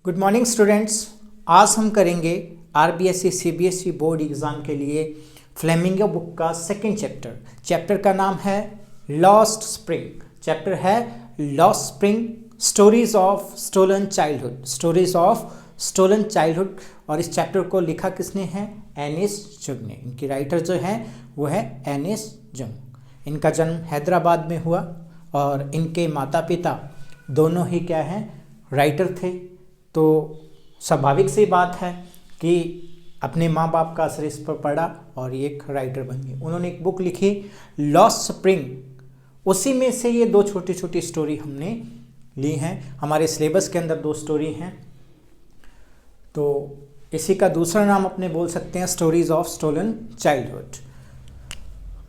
Good morning students. आज हम करेंगे आरबीएसई सीबीएसई बोर्ड एग्ज़ाम के लिए फ्लेमिंगो बुक का सेकंड चैप्टर का नाम है लॉस्ट स्प्रिंग। चैप्टर है Lost Spring, stories of stolen childhood. और इस चैप्टर को लिखा किसने है? एनिस जुंग ने। इनकी राइटर जो है वो है एनिस जुंग। इनका जन्म हैदराबाद में हुआ और इनके माता पिता दोनों ही क्या हैं? राइटर थे। तो स्वाभाविक सी बात है कि अपने माँ बाप का असर इस पर पड़ा और ये एक राइटर बन गए। उन्होंने एक बुक लिखी लॉस्ट स्प्रिंग, उसी में से ये दो छोटी छोटी स्टोरी हमने ली हैं। हमारे सिलेबस के अंदर दो स्टोरी हैं, तो इसी का दूसरा नाम अपने बोल सकते हैं स्टोरीज ऑफ स्टोलन चाइल्डहुड।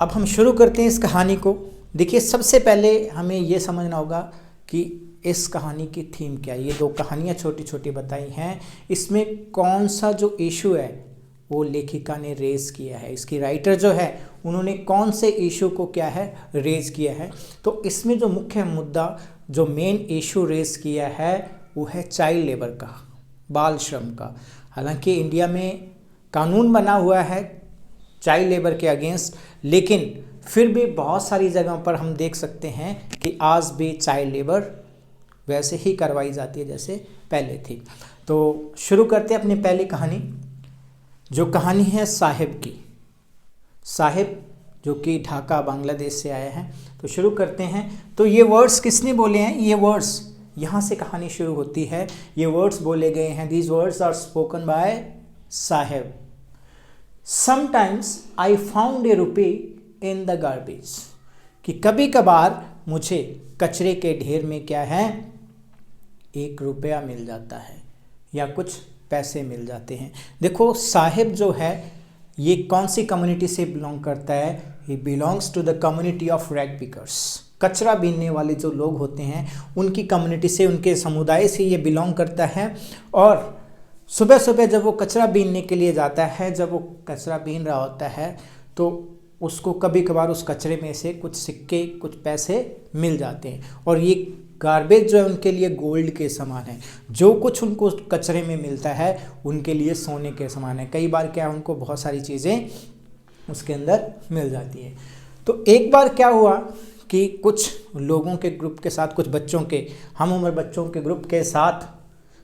अब हम शुरू करते हैं इस कहानी को। देखिए, सबसे पहले हमें ये समझना होगा कि इस कहानी की थीम क्या है। ये दो कहानियाँ छोटी छोटी बताई हैं, इसमें कौन सा जो इशू है वो लेखिका ने रेज किया है, इसकी राइटर जो है उन्होंने कौन से इशू को क्या है रेज किया है। तो इसमें जो मुख्य मुद्दा, जो मेन इशू रेज किया है वो है चाइल्ड लेबर का, बाल श्रम का। हालांकि इंडिया में कानून बना हुआ है चाइल्ड लेबर के अगेंस्ट, लेकिन फिर भी बहुत सारी जगहों पर हम देख सकते हैं कि आज भी चाइल्ड लेबर वैसे ही करवाई जाती है जैसे पहले थी। तो शुरू करते हैं अपनी पहली कहानी। जो कहानी है साहिब की, साहिब जो कि ढाका बांग्लादेश से आए हैं। तो शुरू करते हैं। तो ये वर्ड्स किसने बोले हैं? ये वर्ड्स, यहाँ से कहानी शुरू होती है। ये वर्ड्स बोले गए हैं, these words are spoken by Saheb. Sometimes I found a rupee in the garbage, कि कभी कभार मुझे कचरे के ढेर में क्या है, 1 रुपया मिल जाता है या कुछ पैसे मिल जाते हैं। देखो, साहिब जो है ये कौन सी कम्युनिटी से बिलोंग करता है? He belongs to the community of rag pickers. कचरा बीनने वाले जो लोग होते हैं उनकी कम्युनिटी से, उनके समुदाय से ये बिलोंग करता है। और सुबह सुबह जब वो कचरा बीनने के लिए जाता है, जब वो कचरा बीन रहा होता है तो उसको कभी कभार उस कचरे में से कुछ सिक्के, कुछ पैसे मिल जाते हैं। और ये गार्बेज जो है उनके लिए गोल्ड के समान है। जो कुछ उनको कचरे में मिलता है उनके लिए सोने के समान है। कई बार क्या है, उनको बहुत सारी चीज़ें उसके अंदर मिल जाती है। तो एक बार क्या हुआ कि कुछ लोगों के ग्रुप के साथ, कुछ बच्चों के, हम उम्र बच्चों के ग्रुप के साथ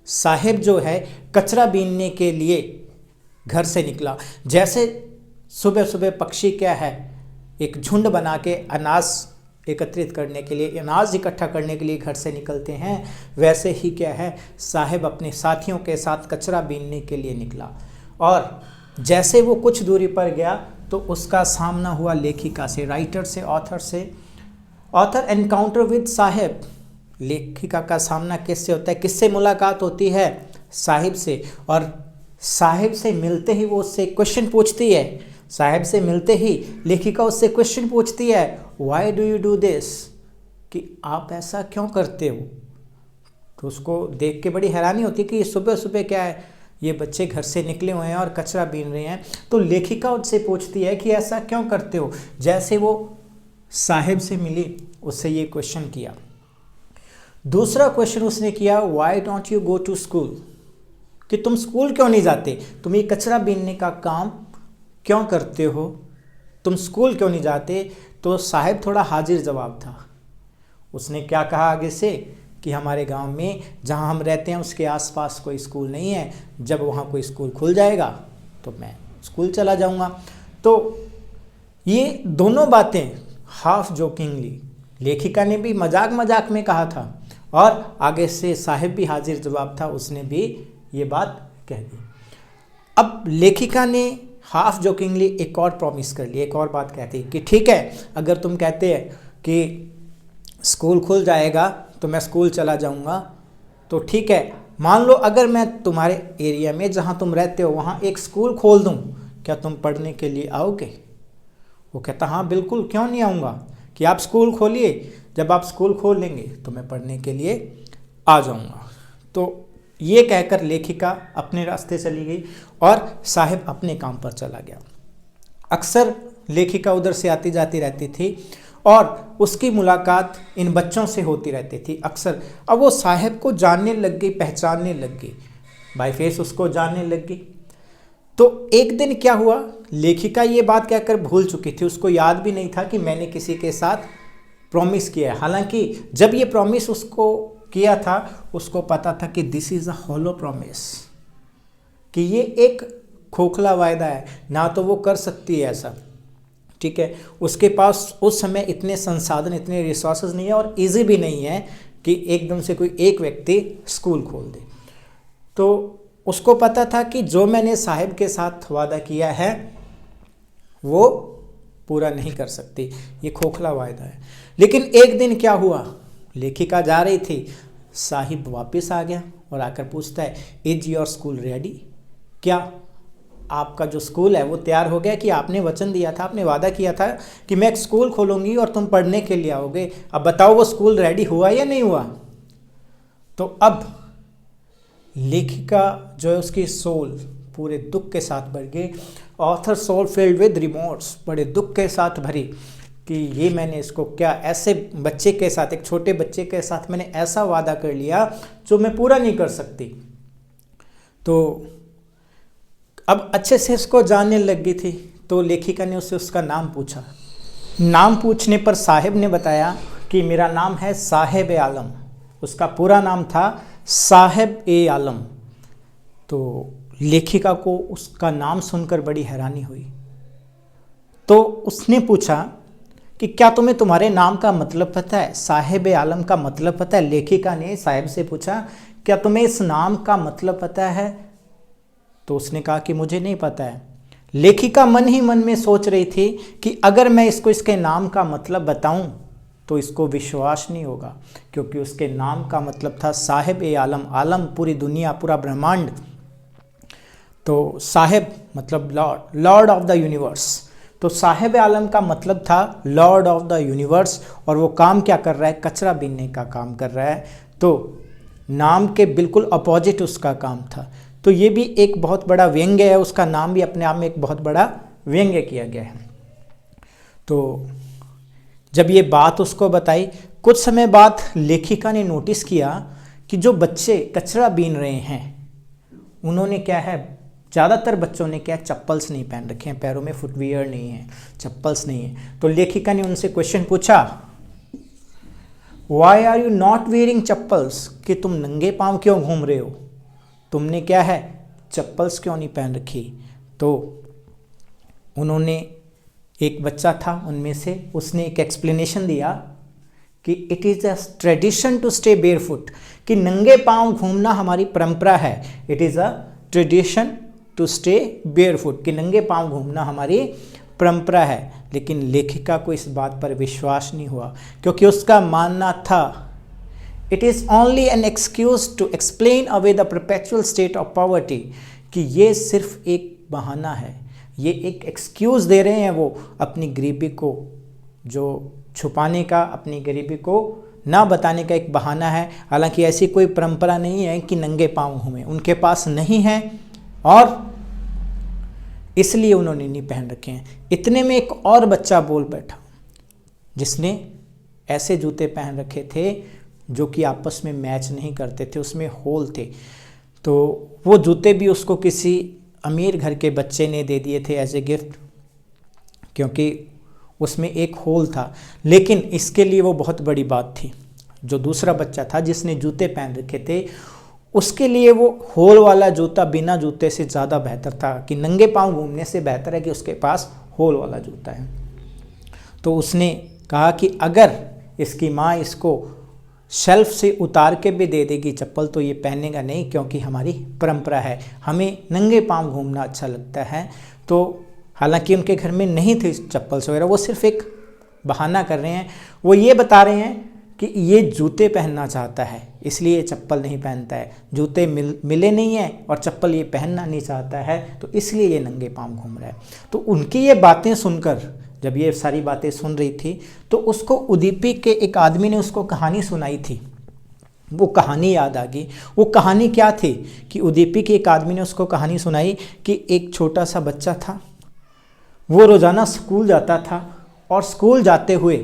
साहिब जो है कचरा बीनने के लिए घर से निकला। जैसे सुबह सुबह पक्षी क्या है, एक झुंड बना के अनाज एकत्रित करने के लिए, अनाज इकट्ठा करने के लिए घर से निकलते हैं, वैसे ही क्या है साहिब अपने साथियों के साथ कचरा बीनने के लिए निकला। और जैसे वो कुछ दूरी पर गया तो उसका सामना हुआ लेखिका से, राइटर से, ऑथर से। Author encounter with Sahib. लेखिका का सामना किससे होता है? किससे मुलाकात होती है? साहिब से। और साहिब से मिलते ही वो उससे क्वेश्चन पूछती है। साहिब से मिलते ही लेखिका उससे क्वेश्चन पूछती है, why do you do this, कि आप ऐसा क्यों करते हो। तो उसको देख के बड़ी हैरानी होती है कि सुबह सुबह क्या है, ये बच्चे घर से निकले हुए हैं और कचरा बीन रहे हैं। तो लेखिका उससे पूछती है कि ऐसा क्यों करते हो। जैसे वो साहिब से मिली, उससे ये क्वेश्चन किया। दूसरा क्वेश्चन उसने किया, why don't you go to school, कि तुम स्कूल क्यों नहीं जाते, तुम ये कचरा बीनने का काम क्यों करते हो, तुम स्कूल क्यों नहीं जाते। तो साहिब थोड़ा हाजिर जवाब था। उसने क्या कहा आगे से कि हमारे गांव में जहां हम रहते हैं उसके आसपास कोई स्कूल नहीं है, जब वहां कोई स्कूल खुल जाएगा तो मैं स्कूल चला जाऊंगा। तो ये दोनों बातें हाफ जोकिंगली लेखिका ने भी मजाक मजाक में कहा था, और आगे से साहिब भी हाजिर जवाब था, उसने भी ये बात कह दी। अब लेखिका ने हाफ जोकिंगली एक और प्रॉमिस कर ली, एक और बात कहती कि ठीक है, अगर तुम कहते हैं कि स्कूल खुल जाएगा तो मैं स्कूल चला जाऊंगा, तो ठीक है, मान लो अगर मैं तुम्हारे एरिया में जहां तुम रहते हो वहां एक स्कूल खोल दूं, क्या तुम पढ़ने के लिए आओगे? वो कहता हाँ बिल्कुल, क्यों नहीं आऊँगा, कि आप स्कूल खोलिए, जब आप स्कूल खोल लेंगे तो मैं पढ़ने के लिए आ जाऊँगा। तो ये कहकर लेखिका अपने रास्ते चली गई और साहिब अपने काम पर चला गया। अक्सर लेखिका उधर से आती जाती रहती थी और उसकी मुलाकात इन बच्चों से होती रहती थी अक्सर। अब वो साहेब को जानने लग गई, पहचानने लग गई, बाय फेस उसको जानने लग गई। तो एक दिन क्या हुआ, लेखिका ये बात कहकर भूल चुकी थी, उसको याद भी नहीं था कि मैंने किसी के साथ प्रॉमिस किया है। हालांकि जब ये प्रॉमिस उसको किया था, उसको पता था कि this is a hollow promise, कि ये एक खोखला वायदा है, ना तो वो कर सकती है ऐसा, ठीक है। उसके पास उस समय इतने संसाधन, इतने रिसोर्सेज नहीं है और इजी भी नहीं है कि एकदम से कोई एक व्यक्ति स्कूल खोल दे। तो उसको पता था कि जो मैंने साहिब के साथ वादा किया है वो पूरा नहीं कर सकती, ये खोखला वायदा है। लेकिन एक दिन क्या हुआ, लेखिका जा रही थी, साहिब वापस आ गया और आकर पूछता है, इज योर स्कूल रेडी? क्या आपका जो स्कूल है वो तैयार हो गया? कि आपने वचन दिया था, आपने वादा किया था कि मैं एक स्कूल खोलूँगी और तुम पढ़ने के लिए आओगे, अब बताओ वो स्कूल रेडी हुआ या नहीं हुआ? तो अब लेखिका जो है उसकी सोल पूरे दुख के साथ भर गई। Author soul filled with remorse, बड़े दुख के साथ भरी कि ये मैंने इसको क्या, ऐसे बच्चे के साथ, एक छोटे बच्चे के साथ मैंने ऐसा वादा कर लिया जो मैं पूरा नहीं कर सकती। तो अब अच्छे से इसको जानने लग गई थी। तो लेखिका ने उससे उसका नाम पूछा। नाम पूछने पर साहिब ने बताया कि मेरा नाम है साहिब ए आलम। उसका पूरा नाम था साहिब ए आलम। तो लेखिका को उसका नाम सुनकर बड़ी हैरानी हुई। तो उसने पूछा कि क्या तुम्हें तुम्हारे नाम का मतलब पता है? साहिब ए आलम का मतलब पता है? लेखिका ने साहिब से पूछा, क्या तुम्हें इस नाम का मतलब पता है? तो उसने कहा कि मुझे नहीं पता है। लेखिका मन ही मन में सोच रही थी कि अगर मैं इसको इसके नाम का मतलब बताऊं तो इसको विश्वास नहीं होगा, क्योंकि उसके नाम का मतलब था साहिब ए आलम। आलम पूरी दुनिया, पूरा ब्रह्मांड। तो साहिब मतलब Lord, Lord of the universe. तो साहिब आलम का मतलब था लॉर्ड ऑफ द यूनिवर्स। और वो काम क्या कर रहा है? कचरा बीनने का काम कर रहा है। तो नाम के बिल्कुल अपोजिट उसका काम था। तो ये भी एक बहुत बड़ा व्यंग्य है, उसका नाम भी अपने आप में एक बहुत बड़ा व्यंग्य किया गया है। तो जब ये बात उसको बताई, कुछ समय बाद लेखिका ने नोटिस किया कि जो बच्चे कचरा बीन रहे हैं उन्होंने क्या है, ज़्यादातर बच्चों ने क्या, चप्पल्स नहीं पहन रखे हैं, पैरों में फुटवियर नहीं है, चप्पल्स नहीं है। तो लेखिका ने उनसे क्वेश्चन पूछा, why are you not wearing chappals, कि तुम नंगे पाँव क्यों घूम रहे हो? तुमने क्या है, चप्पल्स क्यों नहीं पहन रखी? तो उन्होंने, एक बच्चा था उनमें से, उसने एक एक्सप्लेनेशन दिया कि it is a tradition to stay barefoot, कि नंगे पाँव घूमना हमारी परंपरा है। It is a tradition to stay barefoot, कि नंगे पाँव घूमना हमारी परंपरा है। लेकिन लेखिका को इस बात पर विश्वास नहीं हुआ, क्योंकि उसका मानना था it is only an excuse to explain away the perpetual state of poverty, कि ये सिर्फ एक बहाना है, ये एक एक्सक्यूज़ दे रहे हैं वो अपनी गरीबी को जो छुपाने का, अपनी गरीबी को ना बताने का एक बहाना है। हालांकि ऐसी कोई परंपरा नहीं है कि नंगे पाँव घूमें, उनके पास नहीं है और इसलिए उन्होंने नहीं पहन रखे हैं। इतने में एक और बच्चा बोल बैठा जिसने ऐसे जूते पहन रखे थे जो कि आपस में मैच नहीं करते थे, उसमें होल थे। तो वो जूते भी उसको किसी अमीर घर के बच्चे ने दे दिए थे एज ए गिफ्ट, क्योंकि उसमें एक होल था। लेकिन इसके लिए वो बहुत बड़ी बात थी। जो दूसरा बच्चा था जिसने जूते पहन रखे थे, उसके लिए वो होल वाला जूता बिना जूते से ज़्यादा बेहतर था, कि नंगे पाँव घूमने से बेहतर है कि उसके पास होल वाला जूता है। तो उसने कहा कि अगर इसकी माँ इसको शेल्फ से उतार के भी दे देगी चप्पल तो ये पहनेगा नहीं, क्योंकि हमारी परंपरा है, हमें नंगे पाँव घूमना अच्छा लगता है। तो हालांकि उनके घर में नहीं थे चप्पल्स वगैरह, वो सिर्फ एक बहाना कर रहे हैं। वो ये बता रहे हैं कि ये जूते पहनना चाहता है इसलिए चप्पल नहीं पहनता है, जूते मिले नहीं हैं और चप्पल ये पहनना नहीं चाहता है, तो इसलिए ये नंगे पाँव घूम रहा है। तो उनकी ये बातें सुनकर, जब ये सारी बातें सुन रही थी, तो उसको उदीपी के एक आदमी ने उसको कहानी सुनाई थी। वो कहानी याद आ गई। वो कहानी क्या थी कि उदीपी के एक आदमी ने उसको कहानी सुनाई कि एक छोटा सा बच्चा था, वो रोज़ाना स्कूल जाता था और स्कूल जाते हुए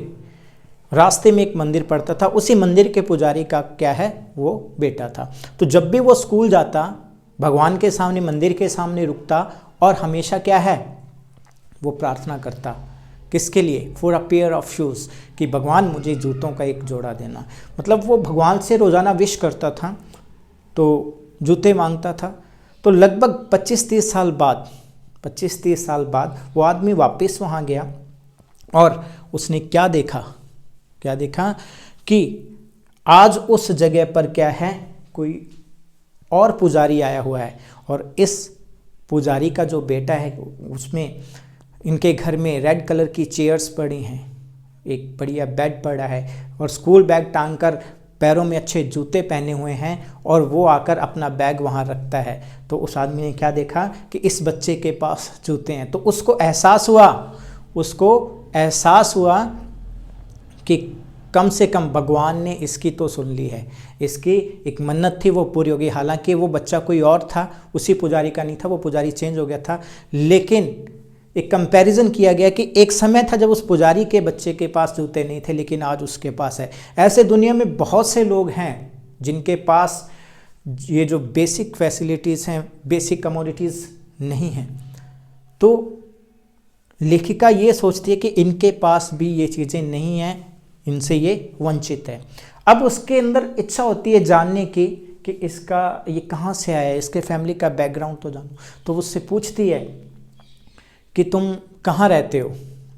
रास्ते में एक मंदिर पड़ता था, उसी मंदिर के पुजारी का क्या है वो बेटा था। तो जब भी वो स्कूल जाता, भगवान के सामने, मंदिर के सामने रुकता और हमेशा क्या है वो प्रार्थना करता, किसके लिए? For a pair of shoes, कि भगवान मुझे जूतों का एक जोड़ा देना। मतलब वो भगवान से रोज़ाना विश करता था, तो जूते मांगता था। तो लगभग 25-30 साल बाद वो आदमी वापस वहाँ गया और उसने क्या देखा कि आज उस जगह पर क्या है, कोई और पुजारी आया हुआ है, और इस पुजारी का जो बेटा है उसमें इनके घर में रेड कलर की चेयर्स पड़ी हैं, एक बढ़िया बेड पड़ा है, और स्कूल बैग टांग कर पैरों में अच्छे जूते पहने हुए हैं, और वो आकर अपना बैग वहाँ रखता है। तो उस आदमी ने क्या देखा कि इस बच्चे के पास जूते हैं। तो उसको एहसास हुआ कि कम से कम भगवान ने इसकी तो सुन ली है, इसकी एक मन्नत थी वो पूरी होगी। हालांकि वो बच्चा कोई और था, उसी पुजारी का नहीं था, वो पुजारी चेंज हो गया था। लेकिन एक कंपैरिजन किया गया कि एक समय था जब उस पुजारी के बच्चे के पास जूते नहीं थे, लेकिन आज उसके पास है। ऐसे दुनिया में बहुत से लोग हैं जिनके पास ये जो बेसिक फैसिलिटीज़ हैं, बेसिक कमोडिटीज़ नहीं हैं। तो लेखिका ये सोचती है कि इनके पास भी ये चीज़ें नहीं हैं, इनसे ये वंचित है। अब उसके अंदर इच्छा होती है जानने की कि इसका ये कहाँ से आया है, इसके फैमिली का बैकग्राउंड तो जानूं। तो उससे पूछती है कि तुम कहाँ रहते हो?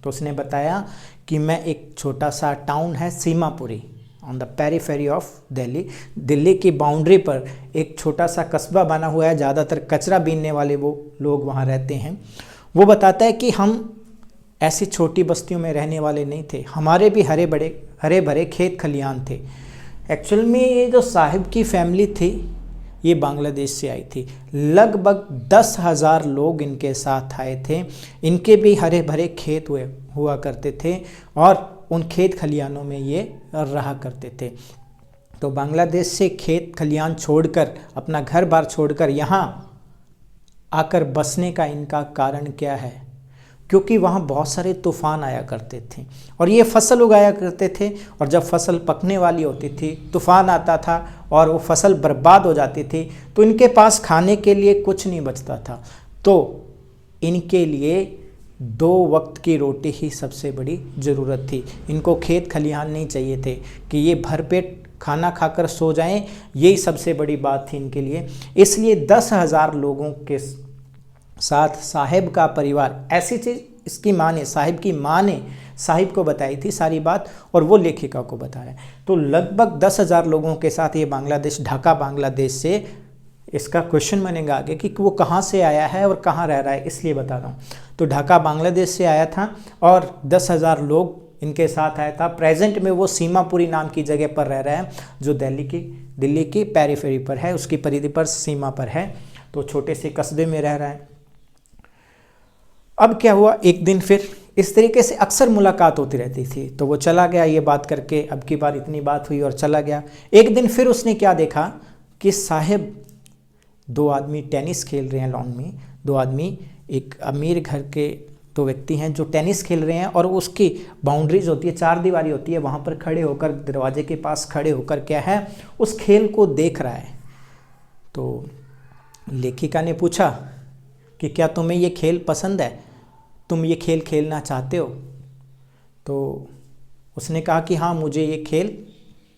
तो उसने बताया कि मैं एक छोटा सा टाउन है Seemapuri, on the periphery of Delhi, Delhi की बाउंड्री पर एक छोटा सा कस्बा बना हुआ है, ज़्यादातर कचरा बीनने वाले वो लोग वहाँ रहते हैं। वो बताता है कि हम ऐसी छोटी बस्तियों में रहने वाले नहीं थे, हमारे भी हरे भरे खेत खलियान थे। एक्चुअल में ये जो साहिब की फैमिली थी ये बांग्लादेश से आई थी। लगभग 10,000 लोग इनके साथ आए थे। इनके भी हरे भरे खेत हुआ करते थे और उन खेत खलियानों में ये रहा करते थे। तो बांग्लादेश से खेत खलियान छोड़कर, अपना घर बार छोड़कर यहाँ आकर बसने का इनका कारण क्या है? क्योंकि वहाँ बहुत सारे तूफ़ान आया करते थे और ये फसल उगाया करते थे, और जब फसल पकने वाली होती थी तूफ़ान आता था और वो फसल बर्बाद हो जाती थी, तो इनके पास खाने के लिए कुछ नहीं बचता था। तो इनके लिए 2 वक्त की रोटी ही सबसे बड़ी ज़रूरत थी। इनको खेत खलिहान नहीं चाहिए थे कि ये भरपेट खाना खाकर सो जाएं, यही सबसे बड़ी बात थी इनके लिए। इसलिए 10,000 लोगों के साथ साहिब का परिवार, ऐसी चीज़ इसकी माँ ने, साहिब की माँ ने साहिब को बताई थी सारी बात, और वो लेखिका को बताया। तो लगभग 10,000 लोगों के साथ ये बांग्लादेश, ढाका बांग्लादेश से, इसका क्वेश्चन बनेगा आगे कि वो कहाँ से आया है और कहाँ रह रहा है, इसलिए बता रहा हूँ। तो ढाका बांग्लादेश से आया था और 10,000 लोग इनके साथ आया था। प्रेजेंट में वो सीमापुरी नाम की जगह पर रह रहा है, जो दिल्ली की पेरीफेरी पर है, उसकी परिधि पर, सीमा पर है। तो छोटे से कस्बे में रह रहा है। अब क्या हुआ, एक दिन फिर इस तरीके से अक्सर मुलाकात होती रहती थी। तो वो चला गया ये बात करके, अब की बार इतनी बात हुई और चला गया। एक दिन फिर उसने क्या देखा कि साहिब 2 आदमी टेनिस खेल रहे हैं लॉन में। 2 आदमी, एक अमीर घर के 2 व्यक्ति हैं जो टेनिस खेल रहे हैं, और उसकी बाउंड्रीज होती है, 4 दीवारी होती है, वहाँ पर खड़े होकर, दरवाजे के पास खड़े होकर क्या है, उस खेल को देख रहा है। तो लेखिका ने पूछा कि क्या तुम्हें ये खेल पसंद है, तुम ये खेल खेलना चाहते हो? तो उसने कहा कि हाँ, मुझे ये खेल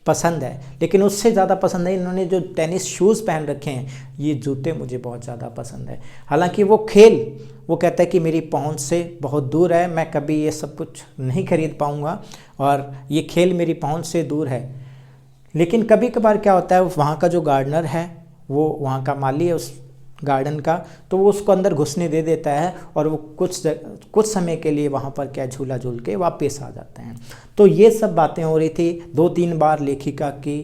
पसंद है, लेकिन उससे ज़्यादा पसंद है इन्होंने जो टेनिस शूज़ पहन रखे हैं, ये जूते मुझे बहुत ज़्यादा पसंद है। हालांकि वो खेल, वो कहता है कि मेरी पहुंच से बहुत दूर है, मैं कभी ये सब कुछ नहीं खरीद पाऊंगा और ये खेल मेरी पहुंच से दूर है। लेकिन कभी कभार क्या होता है, वहाँ का जो गार्डनर है, वो वहाँ का माली है उस गार्डन का, तो वो उसको अंदर घुसने दे देता है और वो कुछ समय के लिए वहाँ पर क्या झूला झूल के वापस आ जाते हैं। तो ये सब बातें हो रही थी। 2-3 बार लेखिका की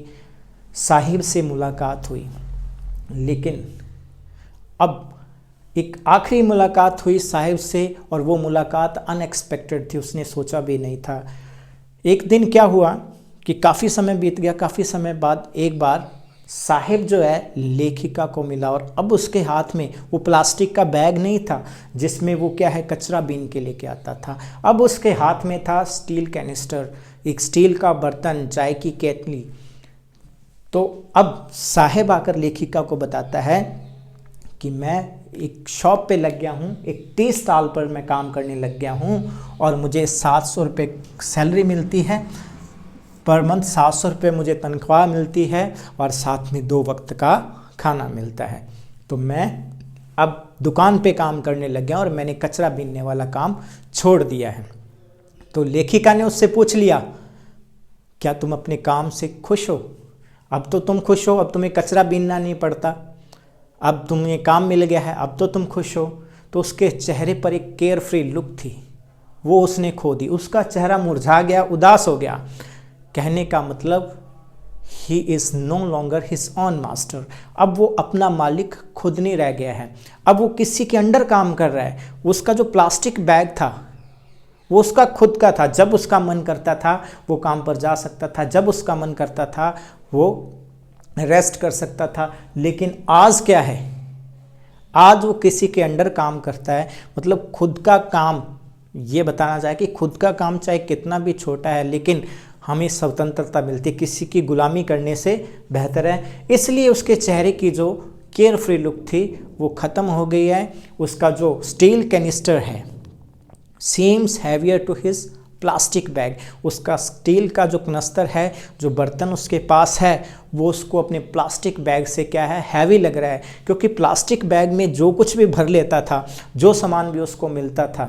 साहिब से मुलाकात हुई, लेकिन अब एक आखिरी मुलाकात हुई साहिब से, और वो मुलाकात अनएक्सपेक्टेड थी, उसने सोचा भी नहीं था। एक दिन क्या हुआ कि काफ़ी समय बीत गया, काफ़ी समय बाद एक बार साहिब जो है लेखिका को मिला, और अब उसके हाथ में वो प्लास्टिक का बैग नहीं था जिसमें वो क्या है, कचरा बीन के लेके आता था। अब उसके हाथ में था स्टील कैनिस्टर एक स्टील का बर्तन, चाय की केतली। तो अब साहेब आकर लेखिका को बताता है कि मैं एक शॉप पे लग गया हूँ, एक टी स्टॉल पर मैं काम करने लग गया हूँ और मुझे 700 रुपये सैलरी मिलती है, पर मंथ 700 रुपये मुझे तनख्वाह मिलती है और साथ में 2 वक्त का खाना मिलता है। तो मैं अब दुकान पे काम करने लग गया और मैंने कचरा बीनने वाला काम छोड़ दिया है। तो लेखिका ने उससे पूछ लिया, क्या तुम अपने काम से खुश हो? अब तो तुम खुश हो, अब तुम्हें कचरा बीनना नहीं पड़ता, अब तुम्हें काम मिल गया है, अब तो तुम खुश हो। तो उसके चेहरे पर एक केयर फ्री लुक थी, वो उसने खो दी। उसका चेहरा मुरझा गया, उदास हो गया। कहने का मतलब he is no longer his own master. अब वो अपना मालिक खुद नहीं रह गया है, अब वो किसी के अंडर काम कर रहा है। उसका जो प्लास्टिक बैग था वो उसका खुद का था। जब उसका मन करता था वो काम पर जा सकता था, जब उसका मन करता था वो रेस्ट कर सकता था। लेकिन आज क्या है, आज वो किसी के अंडर काम करता है। मतलब खुद का काम, ये बताना चाहे कि खुद का काम चाहे कितना भी छोटा है लेकिन हमें स्वतंत्रता मिलती है, किसी की गुलामी करने से बेहतर है। इसलिए उसके चेहरे की जो केयर फ्री लुक थी वो ख़त्म हो गई है। उसका जो स्टील कैनिस्टर है seems heavier to his plastic bag. उसका स्टील का जो कनस्तर है, जो बर्तन उसके पास है, वो उसको अपने प्लास्टिक बैग से क्या है, हैवी लग रहा है। क्योंकि प्लास्टिक बैग में जो कुछ भी भर लेता था, जो सामान भी उसको मिलता था,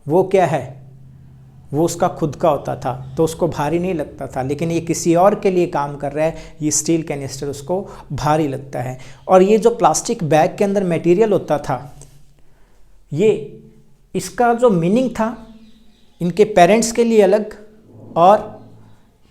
वो क्या है, वो उसका खुद का होता था, तो उसको भारी नहीं लगता था। लेकिन ये किसी और के लिए काम कर रहा है, ये स्टील कैनिस्टर उसको भारी लगता है। और ये जो प्लास्टिक बैग के अंदर मटेरियल होता था, ये इसका जो मीनिंग था इनके पेरेंट्स के लिए अलग और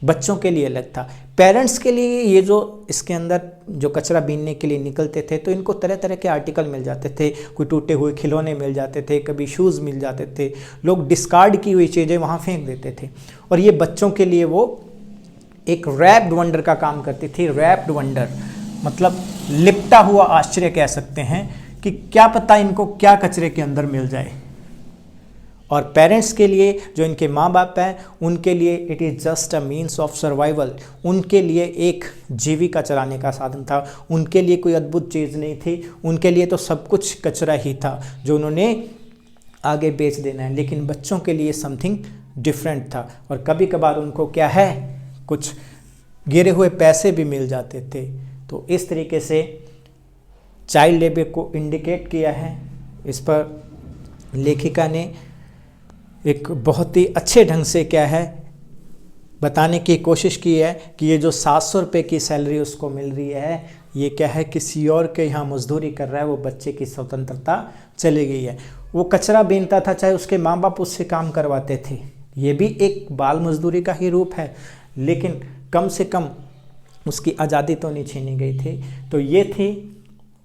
बच्चों के लिए अलग था। पेरेंट्स के लिए ये जो इसके अंदर जो कचरा बीनने के लिए निकलते थे तो इनको तरह तरह के आर्टिकल मिल जाते थे, कोई टूटे हुए खिलौने मिल जाते थे, कभी शूज़ मिल जाते थे, लोग डिस्कार्ड की हुई चीज़ें वहाँ फेंक देते थे। और ये बच्चों के लिए वो एक रैप्ड वंडर का काम करती थी। रैप्ड वंडर मतलब लिपटा हुआ आश्चर्य कह सकते हैं कि क्या पता इनको क्या कचरे के अंदर मिल जाए। और पेरेंट्स के लिए, जो इनके माँ बाप हैं, उनके लिए it is just a means of survival. उनके लिए एक जीविका चलाने का साधन था, उनके लिए कोई अद्भुत चीज़ नहीं थी। उनके लिए तो सब कुछ कचरा ही था जो उन्होंने आगे बेच देना है। लेकिन बच्चों के लिए समथिंग डिफरेंट था। और कभी कभार उनको क्या है, कुछ गिरे हुए पैसे भी मिल जाते थे। तो इस तरीके से चाइल्ड लेबर को इंडिकेट किया है। इस पर लेखिका ने एक बहुत ही अच्छे ढंग से क्या है बताने की कोशिश की है कि ये जो 700 रुपये की सैलरी उसको मिल रही है, ये क्या है, किसी और के यहाँ मजदूरी कर रहा है, वो बच्चे की स्वतंत्रता चली गई है। वो कचरा बीनता था, चाहे उसके माँ बाप उससे काम करवाते थे, ये भी एक बाल मजदूरी का ही रूप है, लेकिन कम से कम उसकी आज़ादी तो नहीं छीनी गई थी। तो ये थी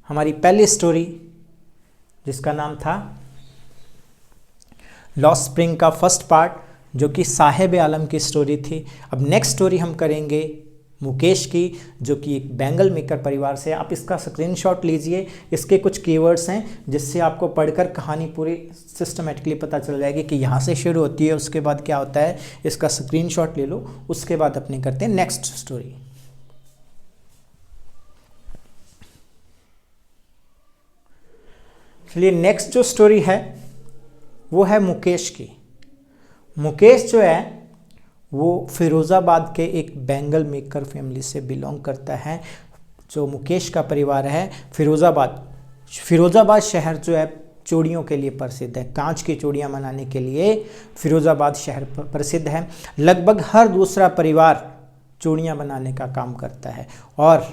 हमारी पहली स्टोरी जिसका नाम था लॉस्ट स्प्रिंग का फर्स्ट पार्ट, जो कि साहेब आलम की स्टोरी थी। अब नेक्स्ट स्टोरी हम करेंगे मुकेश की, जो कि एक बैंगल मेकर परिवार से। आप इसका स्क्रीनशॉट लीजिए, इसके कुछ कीवर्ड्स हैं जिससे आपको पढ़कर कहानी पूरी सिस्टमेटिकली पता चल जाएगी कि यहाँ से शुरू होती है, उसके बाद क्या होता है। इसका स्क्रीनशॉट ले लो, उसके बाद अपने करते हैं नेक्स्ट स्टोरी। चलिए नेक्स्ट जो स्टोरी है वो है मुकेश की। मुकेश जो है वो फिरोज़ाबाद के एक बैंगल मेकर फैमिली से बिलोंग करता है। जो मुकेश का परिवार है, फिरोज़ाबाद शहर जो है चूड़ियों के लिए प्रसिद्ध है। कांच की चूड़ियाँ बनाने के लिए फिरोज़ाबाद शहर प्रसिद्ध है। लगभग हर दूसरा परिवार चूड़ियाँ बनाने का काम करता है। और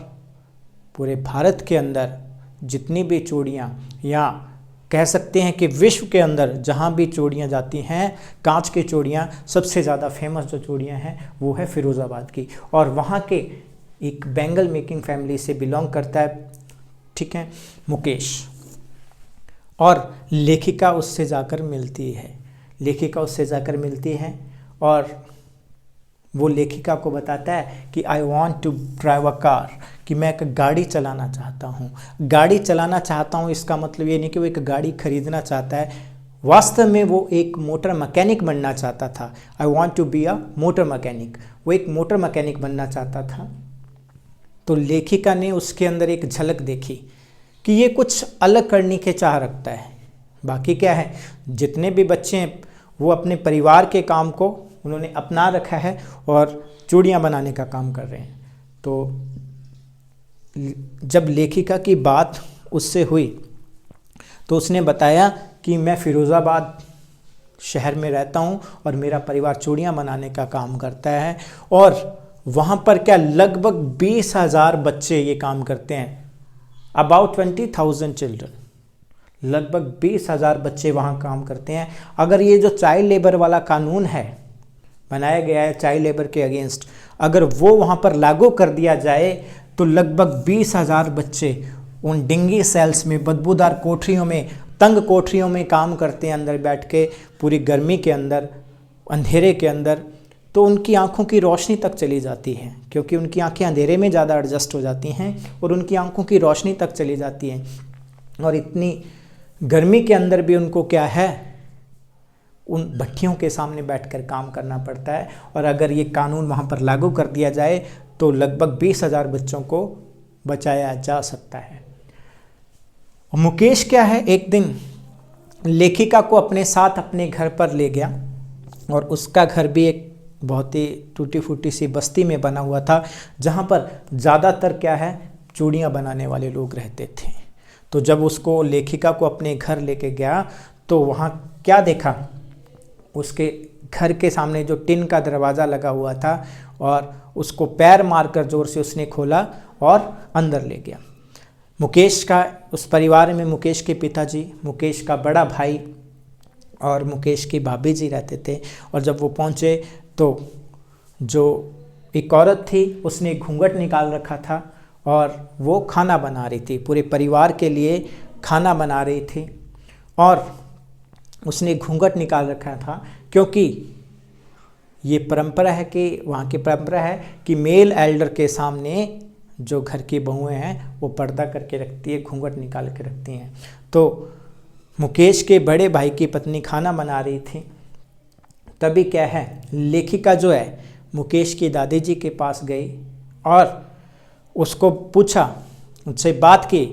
पूरे भारत के अंदर जितनी भी चूड़ियाँ, या कह सकते हैं कि विश्व के अंदर जहाँ भी चूड़ियाँ जाती हैं, कांच की चूड़ियाँ सबसे ज़्यादा फेमस जो चूड़ियाँ हैं वो है फिरोज़ाबाद की। और वहाँ के एक बैंगल मेकिंग फैमिली से बिलोंग करता है, ठीक है, मुकेश। और लेखिका उससे जाकर मिलती है और वो लेखिका को बताता है कि I want to drive a car, कि मैं एक गाड़ी चलाना चाहता हूँ। गाड़ी चलाना चाहता हूँ इसका मतलब ये नहीं कि वो एक गाड़ी खरीदना चाहता है, वास्तव में वो एक मोटर मैकेनिक बनना चाहता था। I want to be a motor mechanic. वो एक मोटर मैकेनिक बनना चाहता था। तो लेखिका ने उसके अंदर एक झलक देखी कि ये कुछ अलग करने के चाह रखता है। बाकी क्या है, जितने भी बच्चे हैं वो अपने परिवार के काम को उन्होंने अपना रखा है और चूड़ियाँ बनाने का काम कर रहे हैं। तो जब लेखिका की बात उससे हुई तो उसने बताया कि मैं फ़िरोज़ाबाद शहर में रहता हूँ और मेरा परिवार चूड़ियाँ बनाने का काम करता है, और वहाँ पर क्या लगभग 20,000 बच्चे ये काम करते हैं। अबाउट 20,000 चिल्ड्रन, लगभग 20,000 बच्चे वहाँ काम करते हैं। अगर ये जो चाइल्ड लेबर वाला कानून है बनाया गया है चाइल्ड लेबर के अगेंस्ट, अगर वो वहाँ पर लागू कर दिया जाए तो लगभग 20,000 बच्चे उन डिंगी सेल्स में, बदबूदार कोठरियों में, तंग कोठरियों में काम करते हैं अंदर बैठ के, पूरी गर्मी के अंदर, अंधेरे के अंदर। तो उनकी आंखों की रोशनी तक चली जाती है, क्योंकि उनकी आंखें अंधेरे में ज़्यादा एडजस्ट हो जाती हैं और उनकी आंखों की रोशनी तक चली जाती है। और इतनी गर्मी के अंदर भी उनको क्या है, उन भट्टियों के सामने बैठकर काम करना पड़ता है। और अगर ये कानून वहाँ पर लागू कर दिया जाए तो लगभग 20,000 बच्चों को बचाया जा सकता है। मुकेश क्या है, एक दिन लेखिका को अपने साथ अपने घर पर ले गया, और उसका घर भी एक बहुत ही टूटी फूटी सी बस्ती में बना हुआ था, जहाँ पर ज़्यादातर क्या है, चूड़ियाँ बनाने वाले लोग रहते थे। तो जब उसको लेखिका को अपने घर लेके गया तो वहाँ क्या देखा, उसके घर के सामने जो टिन का दरवाज़ा लगा हुआ था, और उसको पैर मारकर ज़ोर से उसने खोला और अंदर ले गया। मुकेश का, उस परिवार में मुकेश के पिताजी, मुकेश का बड़ा भाई और मुकेश की भाभी जी रहते थे। और जब वो पहुँचे तो जो एक औरत थी उसने घूंघट निकाल रखा था और वो खाना बना रही थी, पूरे परिवार के लिए खाना बना रही थी। और उसने घूंघट निकाल रखा था क्योंकि ये परंपरा है कि वहाँ की परंपरा है कि मेल एल्डर के सामने जो घर की बहुएं हैं वो पर्दा करके रखती है, घूंघट निकाल के रखती हैं। तो मुकेश के बड़े भाई की पत्नी खाना बना रही थी। तभी क्या है, लेखिका जो है मुकेश की दादी जी के पास गई और उसको पूछा, उनसे बात की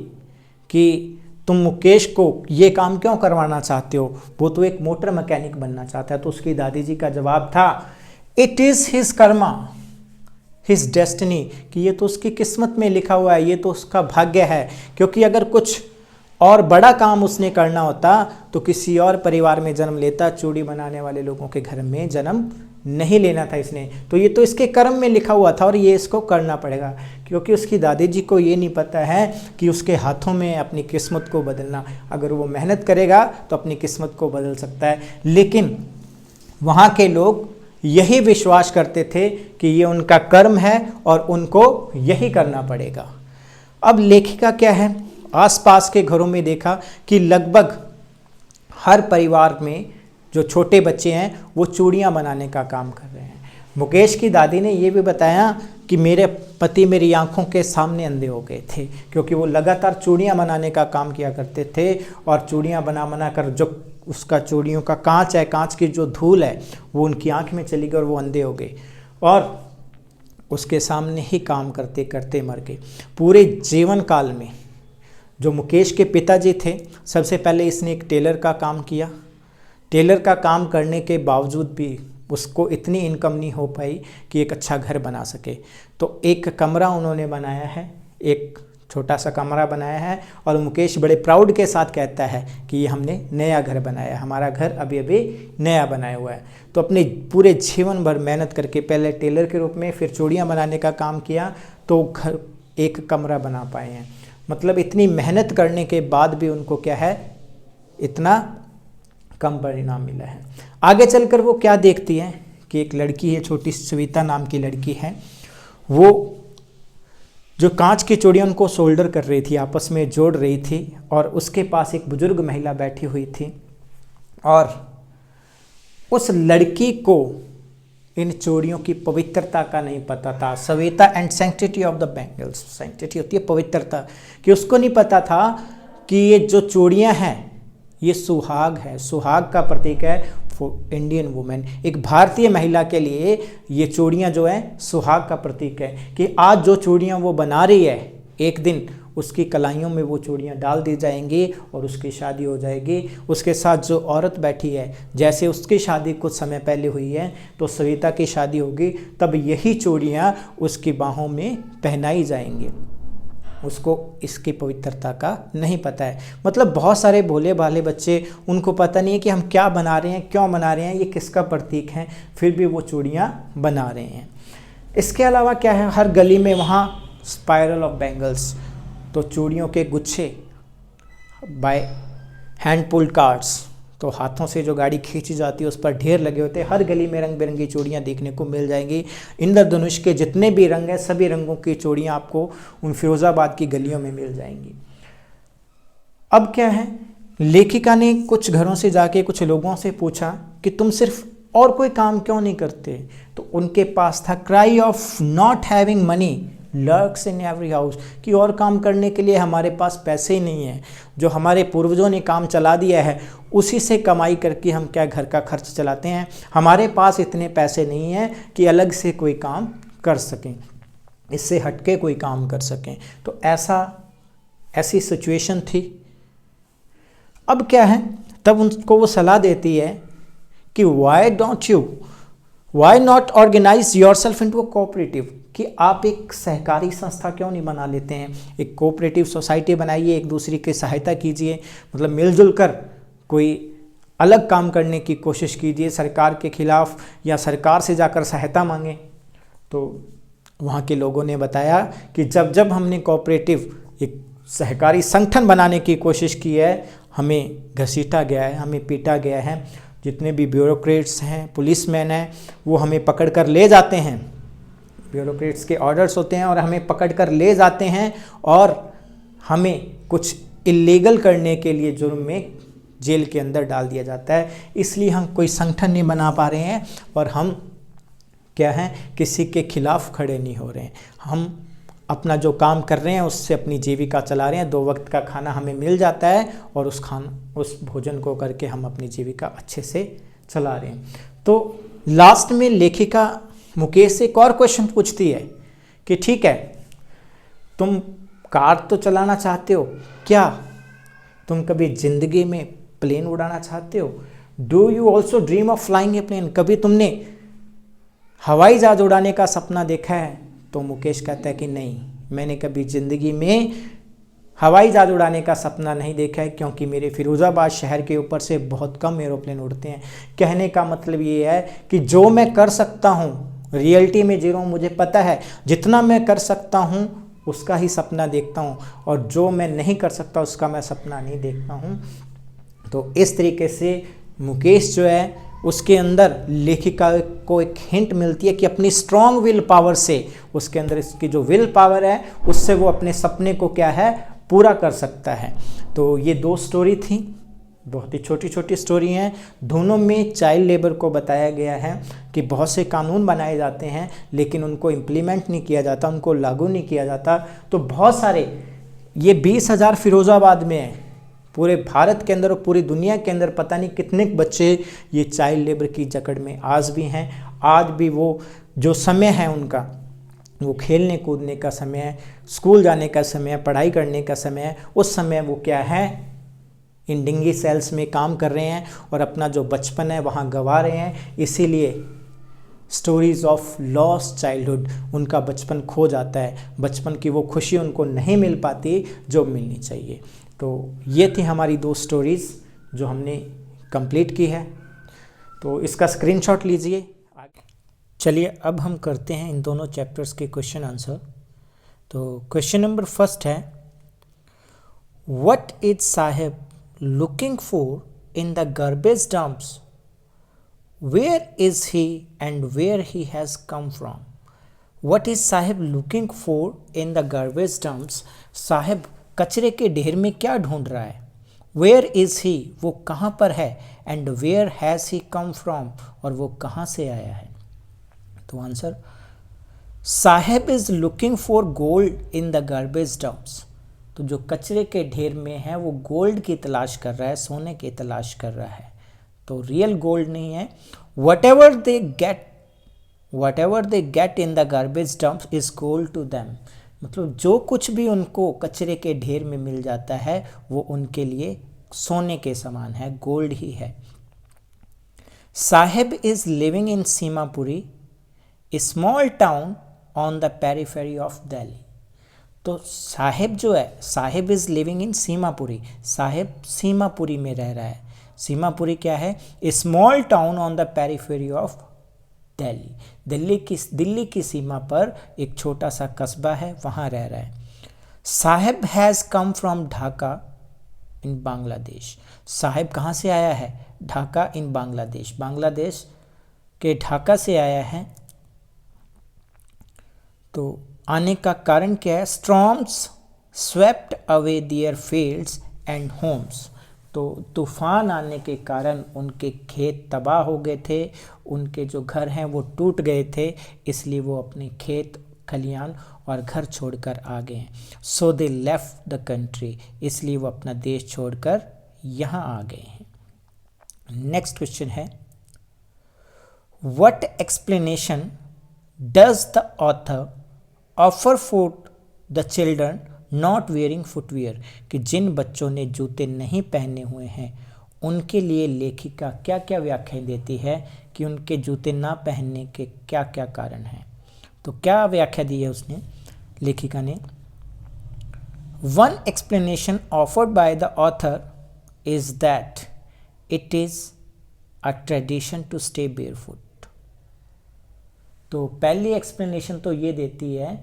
कि तुम मुकेश को ये काम क्यों करवाना चाहते हो, वो तो एक मोटर मैकेनिक बनना चाहता है। तो उसकी दादी जी का जवाब था, it is his Karma, his destiny, कि ये तो उसकी किस्मत में लिखा हुआ है, ये तो उसका भाग्य है। क्योंकि अगर कुछ और बड़ा काम उसने करना होता तो किसी और परिवार में जन्म लेता, चूड़ी बनाने वाले लोगों के घर में जन्म नहीं लेना था इसने। तो ये तो इसके कर्म में लिखा हुआ था और ये इसको करना पड़ेगा। क्योंकि उसकी दादी जी को ये नहीं पता है कि उसके हाथों में अपनी किस्मत को बदलना, अगर वो मेहनत करेगा तो अपनी किस्मत को बदल सकता है। लेकिन वहाँ के लोग यही विश्वास करते थे कि ये उनका कर्म है और उनको यही करना पड़ेगा। अब लेखिका क्या है, आसपास के घरों में देखा कि लगभग हर परिवार में जो छोटे बच्चे हैं वो चूड़ियाँ बनाने का काम कर रहे हैं। मुकेश की दादी ने ये भी बताया कि मेरे पति मेरी आंखों के सामने अंधे हो गए थे, क्योंकि वो लगातार चूड़ियाँ बनाने का काम किया करते थे और चूड़ियाँ बना कर जो उसका चूड़ियों का कांच है, कांच की जो धूल है वो उनकी आंख में चली गई और वो अंधे हो गए और उसके सामने ही काम करते करते मर गए। पूरे जीवन काल में जो मुकेश के पिताजी थे, सबसे पहले इसने एक टेलर का काम किया। टेलर का काम करने के बावजूद भी उसको इतनी इनकम नहीं हो पाई कि एक अच्छा घर बना सके। तो एक कमरा उन्होंने बनाया है, एक छोटा सा कमरा बनाया है, और मुकेश बड़े प्राउड के साथ कहता है कि ये हमने नया घर बनाया, हमारा घर अभी अभी नया बनाया हुआ है। तो अपने पूरे जीवन भर मेहनत करके पहले टेलर के रूप में, फिर चूड़ियाँ बनाने का काम किया, तो घर एक कमरा बना पाए हैं। मतलब इतनी मेहनत करने के बाद भी उनको क्या है, इतना कम परिणाम मिला है। आगे चलकर वो क्या देखती है कि एक लड़की है, छोटी सविता नाम की लड़की है, वो जो कांच की चूड़ियाँ उनको सोल्डर कर रही थी, आपस में जोड़ रही थी, और उसके पास एक बुजुर्ग महिला बैठी हुई थी और उस लड़की को इन चूड़ियों की पवित्रता का नहीं पता था। Savita and sanctity of the bangles, sanctity होती है पवित्रता, कि उसको नहीं पता था कि ये जो चूड़ियाँ हैं ये सुहाग है, सुहाग का प्रतीक है फॉर इंडियन वुमेन। एक भारतीय महिला के लिए ये चूड़ियाँ जो हैं सुहाग का प्रतीक है कि आज जो चूड़ियाँ वो बना रही है, एक दिन उसकी कलाइयों में वो चूड़ियाँ डाल दी जाएंगी और उसकी शादी हो जाएगी। उसके साथ जो औरत बैठी है, जैसे उसकी शादी कुछ समय पहले हुई है तो सविता की शादी होगी, तब यही चूड़ियाँ उसकी बाहों में पहनाई जाएंगी। उसको इसकी पवित्रता का नहीं पता है। मतलब बहुत सारे भोले भाले बच्चे, उनको पता नहीं है कि हम क्या बना रहे हैं, क्यों बना रहे हैं, ये किसका प्रतीक है, फिर भी वो चूड़ियाँ बना रहे हैं। इसके अलावा क्या है, हर गली में वहाँ स्पाइरल ऑफ बैंगल्स, तो चूड़ियों के गुच्छे, बाय हैंड पुल्ड कार्ड्स, तो हाथों से जो गाड़ी खींची जाती है उस पर ढेर लगे होते हैं। हर गली में रंग बिरंगी चूड़ियाँ देखने को मिल जाएंगी। इंद्रधनुष के जितने भी रंग हैं, सभी रंगों की चूड़ियाँ आपको उन फिरोज़ाबाद की गलियों में मिल जाएंगी। अब क्या है, लेखिका ने कुछ घरों से जाके कुछ लोगों से पूछा कि तुम सिर्फ और कोई काम क्यों नहीं करते, तो उनके पास था cry of not having money lurks in every house, कि और काम करने के लिए हमारे पास पैसे ही नहीं हैं। जो हमारे पूर्वजों ने काम चला दिया है उसी से कमाई करके हम क्या घर का खर्च चलाते हैं। हमारे पास इतने पैसे नहीं हैं कि अलग से कोई काम कर सकें, इससे हटके कोई काम कर सकें। तो ऐसी सिचुएशन थी। अब क्या है, तब उनको वो सलाह देती है कि why not organise yourself into a cooperative, कि आप एक सहकारी संस्था क्यों नहीं बना लेते हैं, एक कोऑपरेटिव सोसाइटी बनाइए, एक दूसरे की सहायता कीजिए, मतलब मिलजुल कर कोई अलग काम करने की कोशिश कीजिए, सरकार के खिलाफ या सरकार से जाकर सहायता मांगें। तो वहाँ के लोगों ने बताया कि जब जब हमने कोऑपरेटिव एक सहकारी संगठन बनाने की कोशिश की है, हमें घसीटा गया है, हमें पीटा गया है। जितने भी ब्यूरोक्रेट्स हैं, पुलिसमैन हैं, वो हमें पकड़ कर ले जाते हैं, ब्यूरोक्रेट्स के ऑर्डर्स होते हैं और हमें पकड़ कर ले जाते हैं और हमें कुछ इलीगल करने के लिए जुर्म में जेल के अंदर डाल दिया जाता है। इसलिए हम कोई संगठन नहीं बना पा रहे हैं और हम क्या हैं, किसी के खिलाफ खड़े नहीं हो रहे हैं। हम अपना जो काम कर रहे हैं उससे अपनी जीविका चला रहे हैं, 2 वक्त का खाना हमें मिल जाता है और उस भोजन को करके हम अपनी जीविका अच्छे से चला रहे हैं। तो लास्ट में लेखिका मुकेश से एक और क्वेश्चन पूछती है कि ठीक है, तुम कार तो चलाना चाहते हो, क्या तुम कभी ज़िंदगी में प्लेन उड़ाना चाहते हो? Do you also dream of flying a plane? कभी तुमने हवाई जहाज उड़ाने का सपना देखा है? तो मुकेश कहता है कि नहीं, मैंने कभी ज़िंदगी में हवाई जहाज उड़ाने का सपना नहीं देखा है, क्योंकि मेरे फिरोज़ाबाद शहर के ऊपर से बहुत कम एरोप्लेन उड़ते हैं। कहने का मतलब ये है कि जो मैं कर सकता हूँ, रियलिटी में जी रहा हूँ, मुझे पता है जितना मैं कर सकता हूँ उसका ही सपना देखता हूँ, और जो मैं नहीं कर सकता उसका मैं सपना नहीं देखता हूँ। तो इस तरीके से मुकेश जो है, उसके अंदर लेखिका को एक हिंट मिलती है कि अपनी स्ट्रॉन्ग विल पावर से, उसके अंदर इसकी जो विल पावर है उससे वो अपने सपने को क्या है, पूरा कर सकता है। तो ये 2 स्टोरी थी, बहुत ही छोटी छोटी स्टोरी हैं। दोनों में चाइल्ड लेबर को बताया गया है कि बहुत से कानून बनाए जाते हैं लेकिन उनको इम्प्लीमेंट नहीं किया जाता, उनको लागू नहीं किया जाता। तो बहुत सारे, ये 20,000 फिरोज़ाबाद में है, पूरे भारत के अंदर और पूरी दुनिया के अंदर पता नहीं कितने बच्चे ये चाइल्ड लेबर की जकड़ में आज भी हैं। आज भी वो जो समय है उनका, वो खेलने कूदने का समय है, स्कूल जाने का समय है, पढ़ाई करने का समय है, उस समय वो क्या है, इन डिंगी सेल्स में काम कर रहे हैं और अपना जो बचपन है वहाँ गंवा रहे हैं। इसीलिए स्टोरीज़ ऑफ लॉस्ट चाइल्डहुड, उनका बचपन खो जाता है, बचपन की वो खुशी उनको नहीं मिल पाती जो मिलनी चाहिए। तो ये थी हमारी 2 स्टोरीज़ जो हमने कंप्लीट की है। तो इसका स्क्रीनशॉट लीजिए। चलिए अब हम करते हैं इन दोनों चैप्टर्स के क्वेश्चन आंसर। तो क्वेश्चन नंबर 1 है, what is Saheb looking for in the garbage dumps? Where is he and where he has come from? What is Saheb looking for in the garbage dumps? Saheb कचरे के ढेर में क्या ढूंढ रहा है? Where is he? वो कहाँ पर है? And where has he come from? और वो कहाँ से आया है? तो answer, Saheb is looking for gold in the garbage dumps. तो जो कचरे के ढेर में है वो गोल्ड की तलाश कर रहा है, सोने की तलाश कर रहा है। तो रियल गोल्ड नहीं है। whatever they get in the garbage dump is gold to them। मतलब जो कुछ भी उनको कचरे के ढेर में मिल जाता है वो उनके लिए सोने के समान है, गोल्ड ही है। Sahib is living in Seemapuri, a small town on the periphery of Delhi. तो साहिब जो है, Sahib is living in Seemapuri, Sahib Seemapuri में रह रहा है। सीमापुरी क्या है? A small town on the periphery of Delhi, Delhi की सीमा पर एक छोटा सा कस्बा है, वहाँ रह रहा है। Sahib has come from Dhaka in Bangladesh. Sahib कहाँ से आया है? ढाका इन बांग्लादेश, बांग्लादेश के ढाका से आया है। तो आने का कारण क्या है? Storms swept away their fields and homes. तो तूफान आने के कारण उनके खेत तबाह हो गए थे, उनके जो घर हैं वो टूट गए थे, इसलिए वो अपने खेत खलियान और घर छोड़कर आ गए हैं। सो दे लेफ्ट द कंट्री, इसलिए वो अपना देश छोड़कर यहाँ आ गए हैं। नेक्स्ट क्वेश्चन है, what explanation does the author offer for the children not wearing footwear. कि जिन बच्चों ने जूते नहीं पहने हुए हैं उनके लिए लेखिका क्या क्या व्याख्या देती है कि उनके जूते ना पहनने के क्या क्या कारण हैं। तो क्या व्याख्या दी है उसने, लेखिका ने? One explanation offered by the author is that it is a tradition to stay barefoot. तो पहली एक्सप्लेनेशन तो ये देती है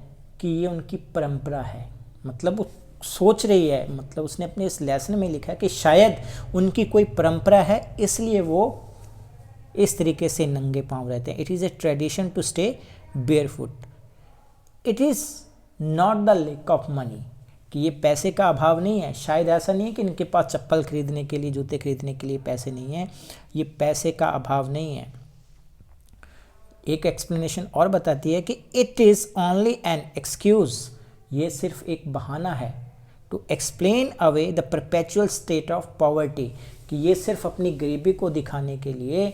कि ये उनकी परंपरा है। मतलब वो सोच रही है, मतलब उसने अपने इस लेसन में लिखा है कि शायद उनकी कोई परंपरा है, इसलिए वो इस तरीके से नंगे पांव रहते हैं। It is a tradition to stay barefoot. It is not the lack of money, कि ये पैसे का अभाव नहीं है। शायद ऐसा नहीं है कि इनके पास चप्पल खरीदने के लिए, जूते खरीदने के लिए पैसे नहीं हैं, ये पैसे का अभाव नहीं है। एक एक्सप्लेनेशन और बताती है कि it is only an excuse, ये सिर्फ एक बहाना है, to explain away the perpetual state of poverty, कि ये सिर्फ अपनी गरीबी को दिखाने के लिए,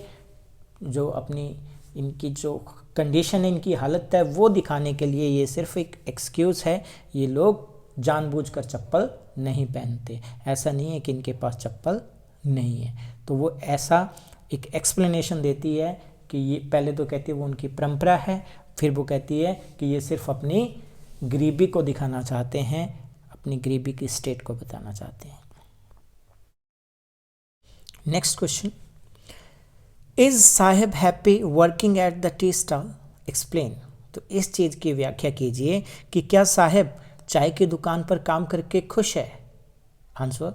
जो अपनी इनकी जो कंडीशन है, इनकी हालत है, वो दिखाने के लिए ये सिर्फ एक एक्सक्यूज़ है। ये लोग जानबूझकर चप्पल नहीं पहनते, ऐसा नहीं है कि इनके पास चप्पल नहीं है। तो वो ऐसा एक एक्सप्लेनेशन देती है कि ये, पहले तो कहती है वो उनकी परंपरा है, फिर वो कहती है कि ये सिर्फ अपनी गरीबी को दिखाना चाहते हैं, अपनी गरीबी की स्टेट को बताना चाहते हैं। Next question, is Sahib happy working at the tea stall? Explain. तो इस चीज़ की व्याख्या कीजिए कि क्या साहिब चाय की दुकान पर काम करके खुश है? Answer,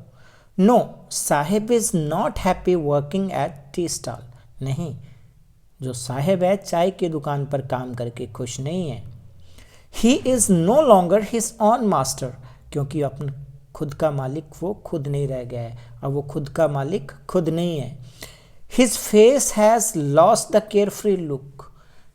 no, Saheb is not happy working at tea stall. नहीं, जो साहिब है चाय की दुकान पर काम करके खुश नहीं है। He is no longer his own master, क्योंकि अपने खुद का मालिक वो खुद नहीं रह गया है, अब वो खुद का मालिक खुद नहीं है। His face has lost the care free look,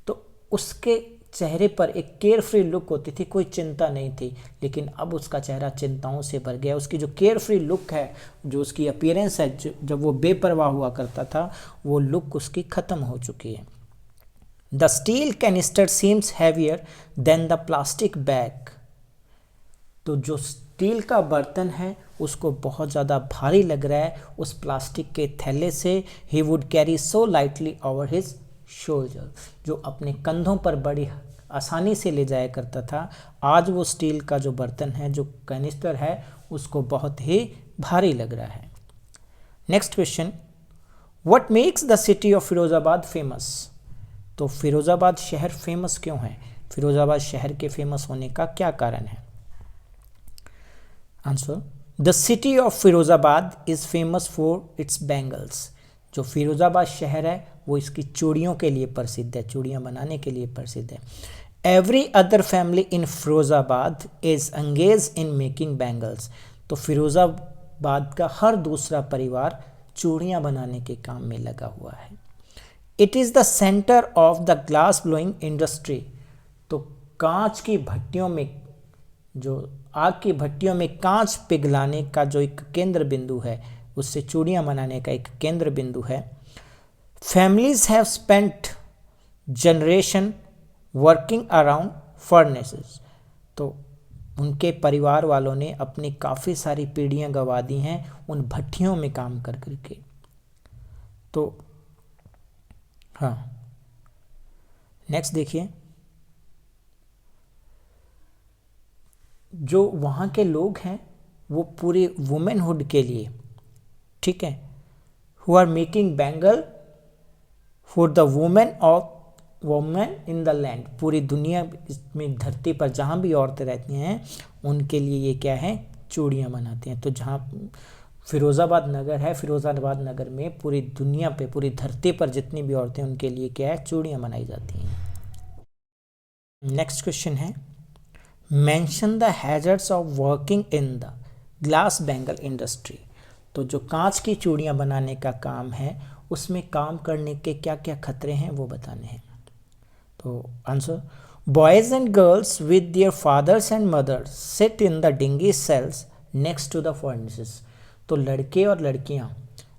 तो उसके चेहरे पर एक केयर फ्री लुक होती थी, कोई चिंता नहीं थी, लेकिन अब उसका चेहरा चिंताओं से भर गया। उसकी जो केयर फ्री लुक है, जो उसकी अपीयरेंस है, जब वो बेपरवाह हुआ करता था, वो लुक उसकी ख़त्म हो चुकी है। The steel canister seems heavier than the plastic bag, तो जो स्टील का बर्तन है उसको बहुत ज़्यादा भारी लग रहा है उस प्लास्टिक के थैले से। He would carry so lightly over his shoulder, जो अपने कंधों पर बड़ी आसानी से ले जाया करता था, आज वो स्टील का जो बर्तन है, जो कैनिस्टर है, उसको बहुत ही भारी लग रहा है। Next question, what makes the city of Firozabad famous? तो फिरोज़ाबाद शहर फेमस क्यों है? फिरोज़ाबाद शहर के फेमस होने का क्या कारण है? Answer, the city of Firozabad is famous for its bangles. जो फिरोज़ाबाद शहर है वो इसकी चूड़ियों के लिए प्रसिद्ध है, चूड़ियाँ बनाने के लिए प्रसिद्ध है। Every other family in Firozabad is engage in making bangles, तो फिरोज़ाबाद का हर दूसरा परिवार चूड़ियाँ बनाने के काम में लगा हुआ है। It is the centre of the glass blowing industry, तो कांच की भट्टियों में जो आग की भट्टियों में कांच पिघलाने का जो एक केंद्र बिंदु है, उससे चूड़ियाँ बनाने का एक केंद्र बिंदु है। Families have spent generation working around furnaces, तो उनके परिवार वालों ने अपनी काफ़ी सारी पीढ़ियाँ गंवा दी हैं उन भट्टियों में काम कर करके। तो हाँ, नेक्स्ट देखिए, जो वहाँ के लोग हैं वो पूरे वुमेनहुड के लिए, ठीक है, who are making bangle for the women in the land, पूरी दुनिया में, धरती पर जहाँ भी औरतें रहती हैं उनके लिए ये क्या है, चूड़ियाँ बनाते हैं। तो जहाँ फिरोज़ाबाद नगर है, फिरोज़ाबाद नगर में पूरी दुनिया पे, पूरी धरती पर जितनी भी औरतें, उनके लिए क्या है, चूड़ियाँ बनाई जाती हैं। नेक्स्ट क्वेश्चन है, mention the hazards of working in the glass bangle industry. तो जो कांच की चूड़ियाँ बनाने का काम है उसमें काम करने के क्या क्या खतरे हैं वो बताने हैं। तो answer, boys and girls with their fathers and mothers sit in the dingy cells next to the furnaces. तो लड़के और लड़कियां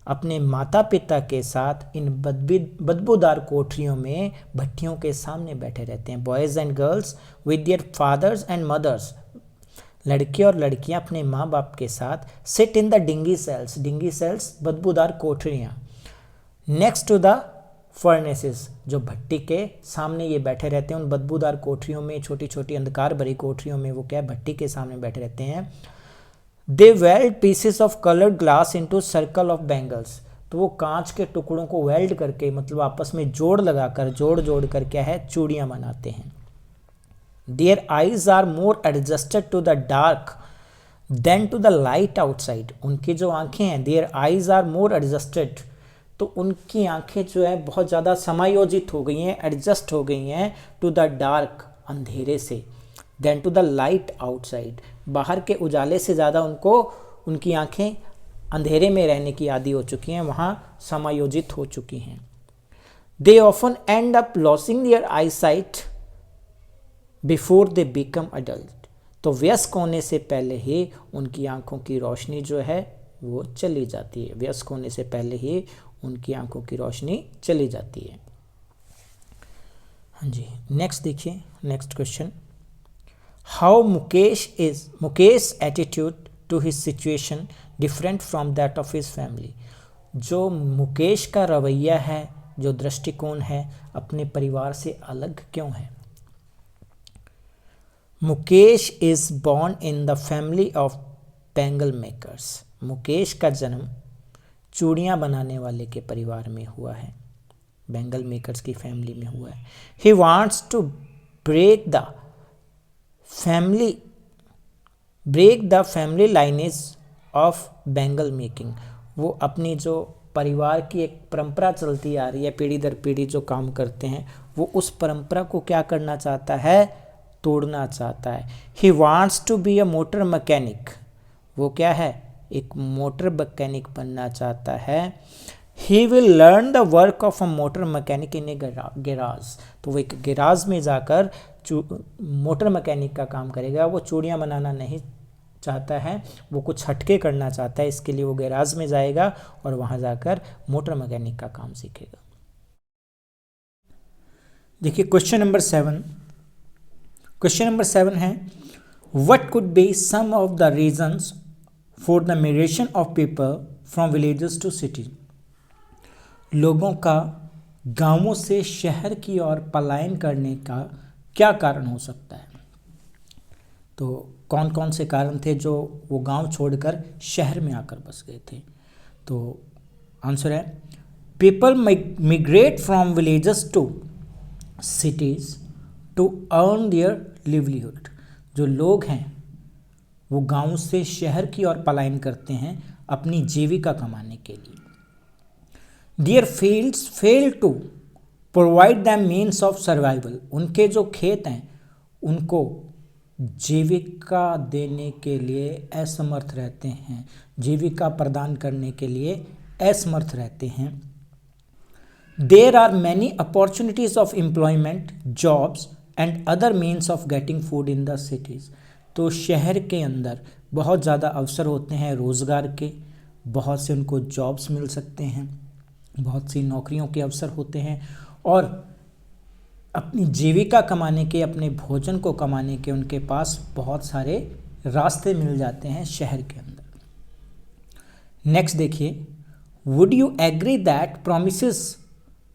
अपने माता पिता के साथ इन बदबूदार कोठरियों में भट्टियों के सामने बैठे रहते हैं। Boys and girls with their fathers and mothers, लड़के और लड़कियां अपने माँ बाप के साथ sit in the dingy cells बदबूदार कोठरियाँ, नेक्स्ट टू द फर्नेसेस, जो भट्टी के सामने ये बैठे रहते हैं। उन बदबूदार कोठरियों में, छोटी छोटी अंधकार भरी कोठरियों में वो क्या है, भट्टी के सामने बैठे रहते हैं। They weld pieces of coloured glass into circle of bangles. तो वो कांच के टुकड़ों को वेल्ड करके, मतलब आपस में जोड़ लगाकर, जोड़ कर क्या है, चूड़ियाँ बनाते हैं। Their eyes are more adjusted to the dark than to the light outside. उनकी जो आंखें हैं, their eyes are more adjusted, तो उनकी आंखें जो है बहुत ज़्यादा समायोजित हो गई हैं, एडजस्ट हो गई हैं टू द डार्क, अंधेरे से, than to the light outside, बाहर के उजाले से ज़्यादा उनकी आंखें अंधेरे में रहने की आदी हो चुकी हैं, वहाँ समायोजित हो चुकी हैं। They often end up losing their eyesight before they become adult. तो वयस्क होने से पहले ही उनकी आंखों की रोशनी जो है वो चली जाती है, वयस्क होने से पहले ही उनकी आंखों की रोशनी चली जाती है। हाँ जी, नेक्स्ट देखिए, next question, how Mukesh attitude to his situation different from that of his family. जो मुकेश का रवैया है, जो दृष्टिकोण है, अपने परिवार से अलग क्यों है। Mukesh is born in the family of bangle makers. Mukesh का जन्म चूड़ियाँ बनाने वाले के परिवार में हुआ है, बैंगल मेकर्स की फैमिली में हुआ है। He wants to break the family lineage of bangle making. वो अपनी जो परिवार की एक परंपरा चलती आ रही है, पीढ़ी दर पीढ़ी जो काम करते हैं, वो उस परंपरा को क्या करना चाहता है, तोड़ना चाहता है। He wants to be a motor mechanic. वो क्या है, एक मोटर मैकेनिक बनना चाहता है। He will learn the work of a motor mechanic in a garage. तो वो एक गैराज में जाकर मोटर मैकेनिक का काम करेगा। वो चूड़ियाँ बनाना नहीं चाहता है, वो कुछ हटके करना चाहता है, इसके लिए वो गैराज में जाएगा और वहाँ जाकर मोटर मैकेनिक का काम सीखेगा। देखिए क्वेश्चन नंबर 7। क्वेश्चन नंबर 7 है, what could be some of the reasons for the migration of people from villages to city. लोगों का गांवों से शहर की ओर पलायन करने का क्या कारण हो सकता है। तो कौन कौन से कारण थे जो वो गांव छोड़कर शहर में आकर बस गए थे। तो आंसर है, people migrate from villages to cities to earn their livelihood. जो लोग हैं वो गांव से शहर की ओर पलायन करते हैं अपनी जीविका कमाने के लिए। Their fields fail to provide them means of survival. उनके जो खेत हैं उनको जीविका देने के लिए असमर्थ रहते हैं, जीविका प्रदान करने के लिए असमर्थ रहते हैं। There are many opportunities of employment, jobs and other means of getting food in the cities. तो शहर के अंदर बहुत ज़्यादा अवसर होते हैं रोज़गार के, बहुत से उनको जॉब्स मिल सकते हैं, बहुत सी नौकरियों के अवसर होते हैं और अपनी जीविका कमाने के, अपने भोजन को कमाने के उनके पास बहुत सारे रास्ते मिल जाते हैं शहर के अंदर। नेक्स्ट देखिए, would you agree that promises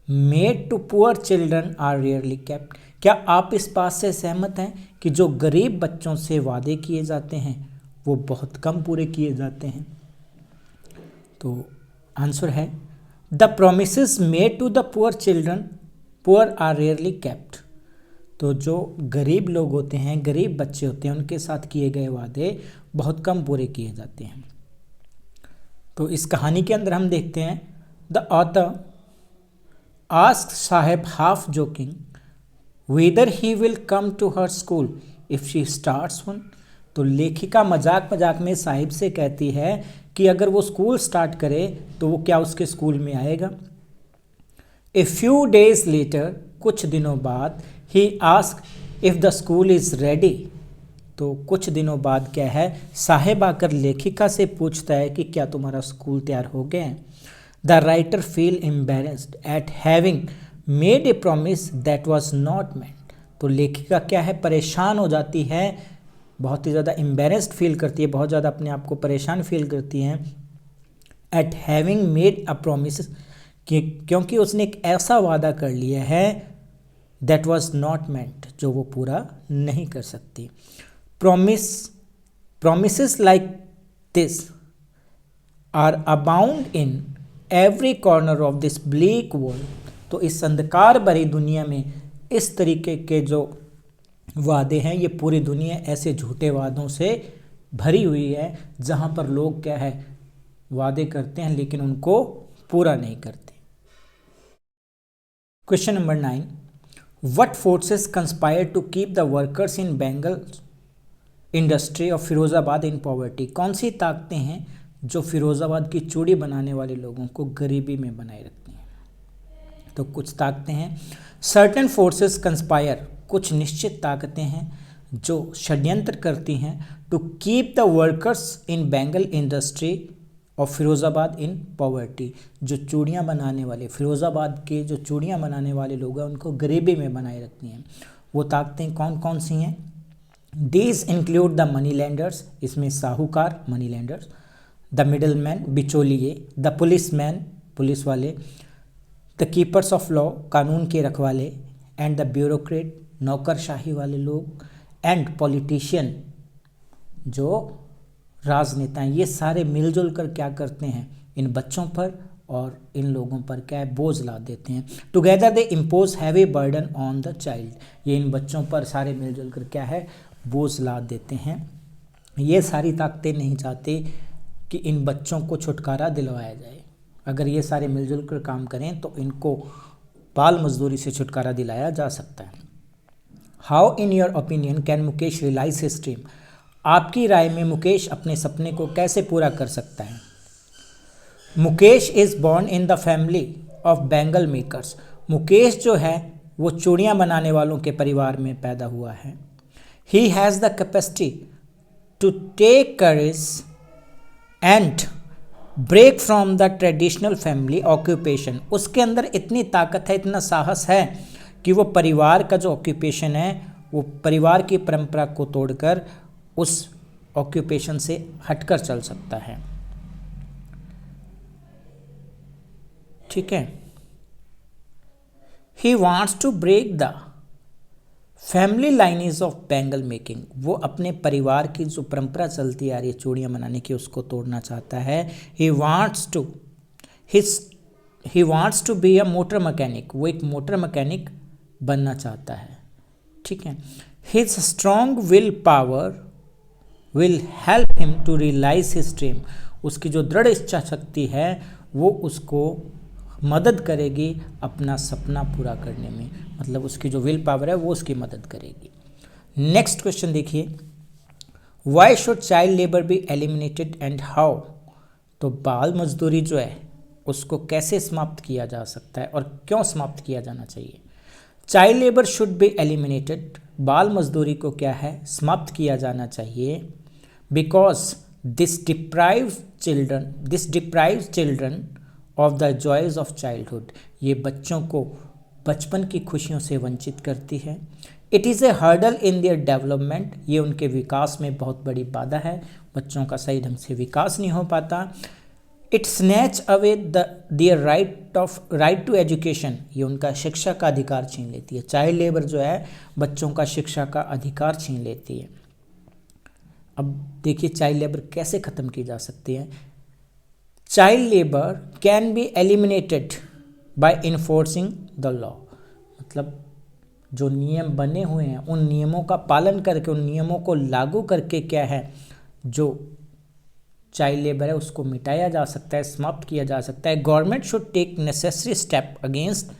made to poor children are rarely kept? क्या आप इस बात से सहमत हैं कि जो गरीब बच्चों से वादे किए जाते हैं वो बहुत कम पूरे किए जाते हैं? तो आंसर है the promises made to the poor children poor are rarely kept. तो जो गरीब लोग होते हैं, गरीब बच्चे होते हैं, उनके साथ किए गए वादे बहुत कम पूरे किए जाते हैं। तो इस कहानी के अंदर हम देखते हैं the author asked Saheb half joking whether he will come to her school if she starts one. तो लेखिका मजाक मजाक में साहिब से कहती है कि अगर वो स्कूल स्टार्ट करे तो वो क्या उसके स्कूल में आएगा। ए फ्यू डेज लेटर, कुछ दिनों बाद, he ask if the school is ready. तो कुछ दिनों बाद क्या है, साहेब आकर लेखिका से पूछता है कि क्या तुम्हारा स्कूल तैयार हो गया है। The writer feel embarrassed eight having made a promise that was not meant. तो लेखिका क्या है, परेशान हो जाती है, बहुत ही ज़्यादा एम्बेरेस्ड फील करती है, बहुत ज़्यादा अपने आप को परेशान फील करती हैं eight having made a promise, क्योंकि उसने एक ऐसा वादा कर लिया है दैट वाज नॉट मेंट, जो वो पूरा नहीं कर सकती। Promises like this are abound in every corner of this bleak world। तो इस अंधकार भरी दुनिया में इस तरीके के जो वादे हैं, ये पूरी दुनिया ऐसे झूठे वादों से भरी हुई है जहाँ पर लोग क्या है, वादे करते हैं लेकिन उनको पूरा नहीं करते। Question number 9, what forces conspire to keep the workers in bangle industry of Firozabad in poverty? कौन सी ताकतें हैं जो फिरोज़ाबाद की चूड़ी बनाने वाले लोगों को गरीबी में बनाए रखती हैं? तो कुछ ताकतें हैं, सर्टेन फोर्सेस कंस्पायर, कुछ निश्चित ताकतें हैं जो षड्यंत्र करती हैं to keep the workers in bangle industry of Firozabad in poverty. जो चूड़ियाँ बनाने वाले, फिरोज़ाबाद के जो चूड़ियाँ बनाने वाले लोग हैं उनको गरीबी में बनाए रखती हैं। वो ताकतें कौन कौन सी हैं? These include the money lenders, इसमें साहूकार money lenders, the middle man बिचौलिए, द पुलिस मैन पुलिस वाले, द कीपर्स ऑफ लॉ कानून के रखवाले, एंड द ब्यूरोक्रेट नौकरशाही वाले लोग, एंड पॉलिटिशियन जो राजनेता हैं। ये सारे मिलजुल कर क्या करते हैं, इन बच्चों पर और इन लोगों पर क्या है, बोझ ला देते हैं। Together they impose heavy burden on the child. ये इन बच्चों पर सारे मिलजुल कर क्या है, बोझ ला देते हैं। ये सारी ताकतें नहीं चाहते कि इन बच्चों को छुटकारा दिलवाया जाए। अगर ये सारे मिलजुल कर काम करें तो इनको बाल मजदूरी से छुटकारा दिलाया जा सकता है। How in your opinion can Mukesh realise his dream? आपकी राय में मुकेश अपने सपने को कैसे पूरा कर सकता है? Mukesh is born in the family of bangle makers. Mukesh जो है वो चूड़ियाँ बनाने वालों के परिवार में पैदा हुआ है। He has the capacity to take courage and break from the traditional family occupation। उसके अंदर इतनी ताकत है, इतना साहस है कि वो परिवार का जो ऑक्यूपेशन है, वो परिवार की परंपरा को तोड़कर उस ऑक्यूपेशन से हटकर चल सकता है। ठीक है, He wants to break the family lineage of bangle making. वो अपने परिवार की जो परंपरा चलती आ रही है चूड़ियाँ बनाने की, उसको तोड़ना चाहता है। He wants to be a motor mechanic. वो एक मोटर मैकेनिक बनना चाहता है। ठीक है, his strong will power will help him to realise his dream. उसकी जो दृढ़ इच्छा शक्ति है वो उसको मदद करेगी अपना सपना पूरा करने में। मतलब उसकी जो विल पावर है वो उसकी मदद करेगी। नेक्स्ट क्वेश्चन देखिए, why should child labour be eliminated and how? तो बाल मजदूरी जो है उसको कैसे समाप्त किया जा सकता है और क्यों समाप्त किया जाना चाहिए? Child labour should be eliminated बाल मजदूरी को क्या है, समाप्त किया जाना चाहिए। Because this deprives children of the joys of childhood, ये बच्चों को बचपन की खुशियों से वंचित करती है। It is A hurdle in their development, ये उनके विकास में बहुत बड़ी बाधा है, बच्चों का सही ढंग से विकास नहीं हो पाता। It snatch away their right to education, ये उनका शिक्षा का अधिकार छीन लेती है। चाइल्ड लेबर जो है बच्चों का शिक्षा का अधिकार छीन लेती है। अब देखिए चाइल्ड लेबर कैसे ख़त्म की जा सकती है। Child labour can be eliminated bye enforcing the law, मतलब जो नियम बने हुए हैं उन नियमों का पालन करके, उन नियमों को लागू करके क्या है, जो चाइल्ड लेबर है उसको मिटाया जा सकता है, समाप्त किया जा सकता है। Government should take necessary step against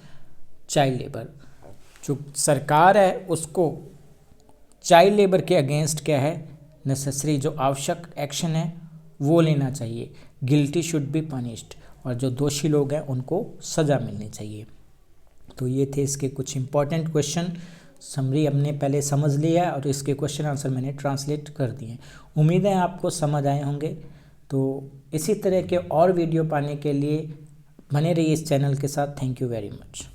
child labour, जो सरकार है उसको चाइल्ड लेबर के अगेंस्ट क्या है, नेसेसरी जो आवश्यक एक्शन है वो लेना चाहिए। गिल्टी शुड बी पनिश्ड, और जो दोषी लोग हैं उनको सज़ा मिलनी चाहिए। तो ये थे इसके कुछ इंपॉर्टेंट क्वेश्चन। समरी हमने पहले समझ लिया और इसके क्वेश्चन आंसर मैंने ट्रांसलेट कर दिए। उम्मीद है आपको समझ आए होंगे। तो इसी तरह के और वीडियो पाने के लिए बने रहिए इस चैनल के साथ। Thank you very much.